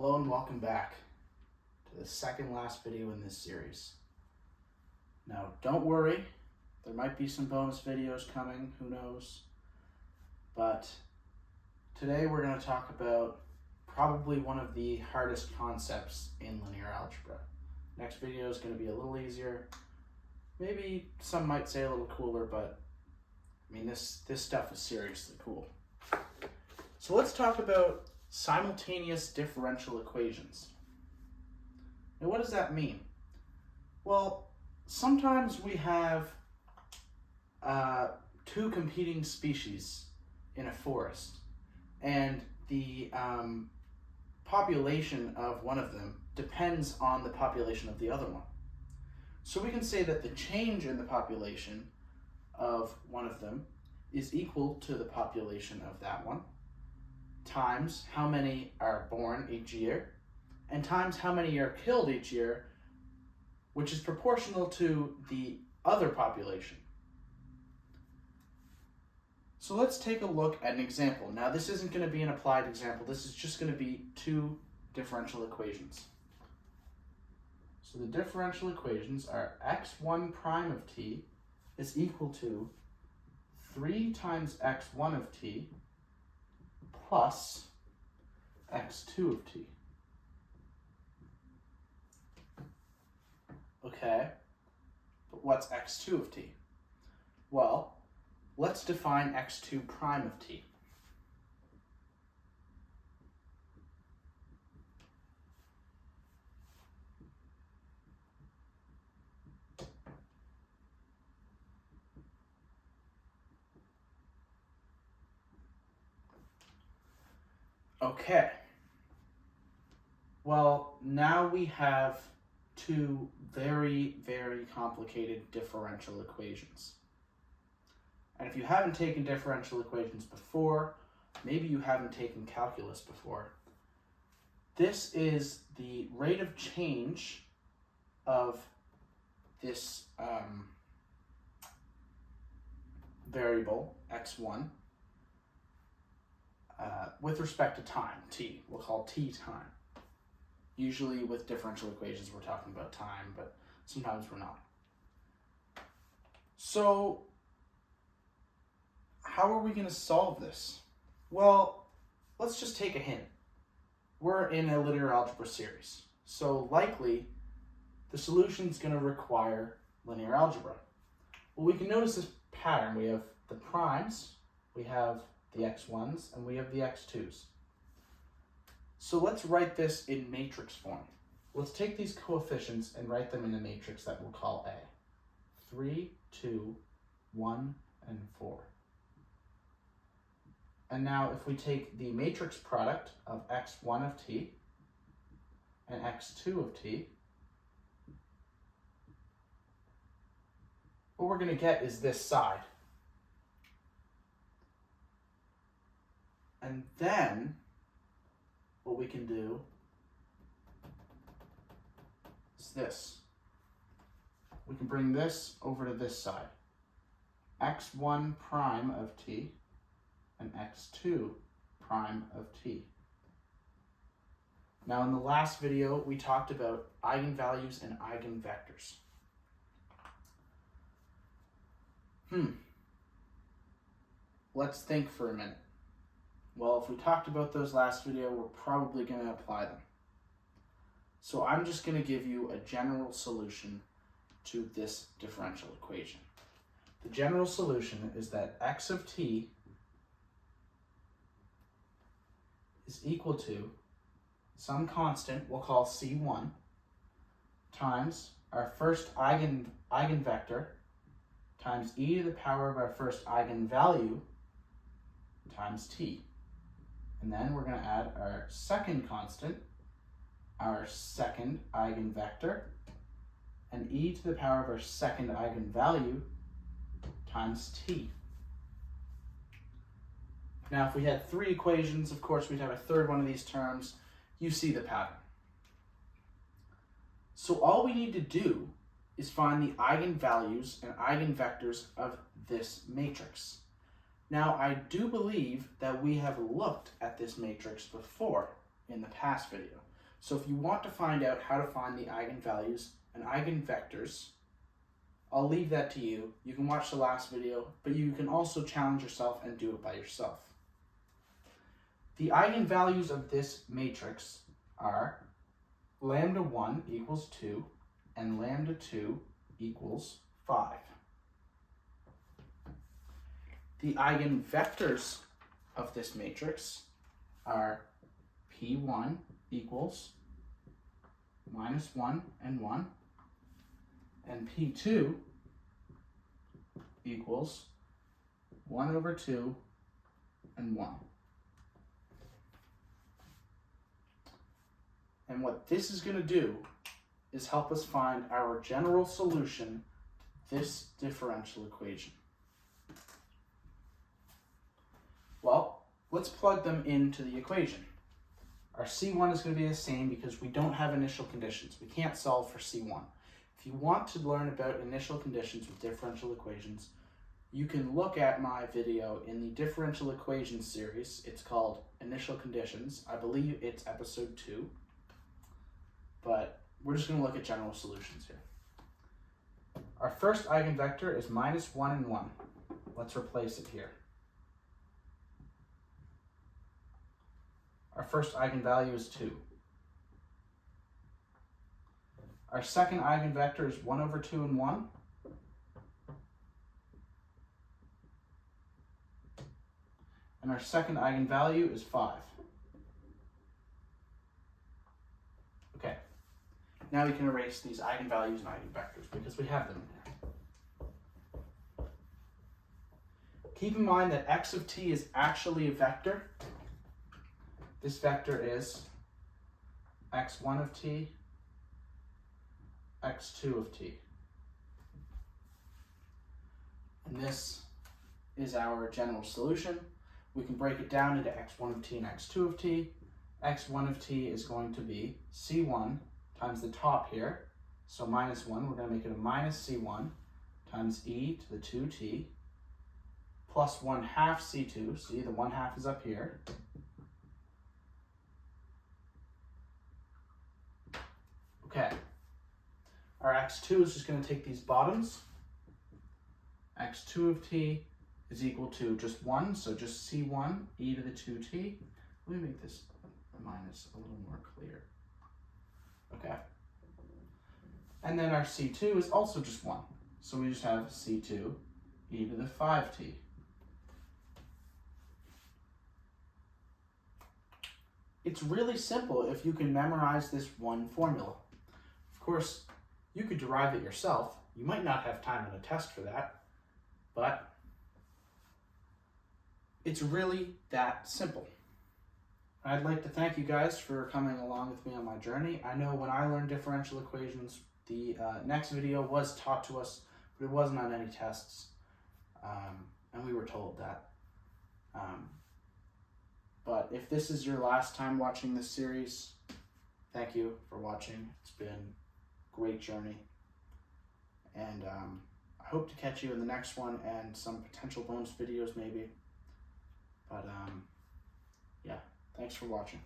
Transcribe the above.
Hello and welcome back to the second last video in this series. Now don't worry, there might be some bonus videos coming, who knows, but today we're going to talk about probably one of the hardest concepts in linear algebra. Next video is going to be a little easier, maybe some might say a little cooler, but I mean this stuff is seriously cool. So let's talk about simultaneous differential equations. Now what does that mean? Well, sometimes we have two competing species in a forest, and the population of one of them depends on the population of the other one. So we can say that the change in the population of one of them is equal to the population of that one, times how many are born each year, and times how many are killed each year, which is proportional to the other population. So let's take a look at an example. Now this isn't going to be an applied example, this is just going to be two differential equations. So the differential equations are x1 prime of t is equal to 3 times x1 of t plus x2 of t. Okay, but what's x2 of t? Well, let's define x2 prime of t. Okay, well, now we have two very, very complicated differential equations. And if you haven't taken differential equations before, maybe you haven't taken calculus before, this is the rate of change of this variable, x1, with respect to time, t. We'll call t time. Usually with differential equations we're talking about time, but sometimes we're not. So how are we going to solve this? Well, let's just take a hint. We're in a linear algebra series, so likely the solution is going to require linear algebra. Well, we can notice this pattern. We have the primes, we have the x1s, and we have the x2s. So let's write this in matrix form. Let's take these coefficients and write them in a matrix that we'll call A. 3, 2, 1, and 4. And now if we take the matrix product of x1 of t and x2 of t, what we're going to get is this side. And then what we can do is this. We can bring this over to this side. x1 prime of t and x2 prime of t. Now in the last video we talked about eigenvalues and eigenvectors. Let's think for a minute. Well, if we talked about those last video, we're probably going to apply them. So I'm just going to give you a general solution to this differential equation. The general solution is that x of t is equal to some constant we'll call c1 times our first eigenvector times e to the power of our first eigenvalue times t. And then we're going to add our second constant, our second eigenvector, and e to the power of our second eigenvalue times t. Now if we had three equations, of course we'd have a third one of these terms. You see the pattern. So all we need to do is find the eigenvalues and eigenvectors of this matrix. Now, I do believe that we have looked at this matrix before in the past video. So if you want to find out how to find the eigenvalues and eigenvectors, I'll leave that to you. You can watch the last video, but you can also challenge yourself and do it by yourself. The eigenvalues of this matrix are lambda 1 equals 2 and lambda 2 equals 5. The eigenvectors of this matrix are P1 equals -1 and 1, and P2 equals 1 over 2 and 1. And what this is going to do is help us find our general solution to this differential equation. Well, let's plug them into the equation. Our C1 is going to be the same because we don't have initial conditions. We can't solve for C1. If you want to learn about initial conditions with differential equations, you can look at my video in the differential equations series. It's called Initial Conditions. I believe it's episode 2. But we're just going to look at general solutions here. Our first eigenvector is -1 and 1. Let's replace it here. Our first eigenvalue is 2. Our second eigenvector is 1 over 2 and 1. And our second eigenvalue is 5. Okay, now we can erase these eigenvalues and eigenvectors because we have them in there. Keep in mind that x of t is actually a vector. This vector is x1 of t, x2 of t. And this is our general solution. We can break it down into x1 of t and x2 of t. x1 of t is going to be c1 times the top here. So -1, we're going to make it a minus c1 times e to the 2t plus 1/2 c2. See, the 1/2 is up here. Okay, our x2 is just going to take these bottoms. x2 of t is equal to just 1, so just c1 e to the 2t. Let me make this minus a little more clear. Okay. And then our c2 is also just 1, so we just have c2 e to the 5t. It's really simple if you can memorize this one formula. Of course, you could derive it yourself. You might not have time on a test for that, but it's really that simple. I'd like to thank you guys for coming along with me on my journey. I know when I learned differential equations, the next video was taught to us, but it wasn't on any tests, and we were told that. But if this is your last time watching this series, thank you for watching. It's been a great journey. And I hope to catch you in the next one and some potential bonus videos maybe. But yeah, thanks for watching.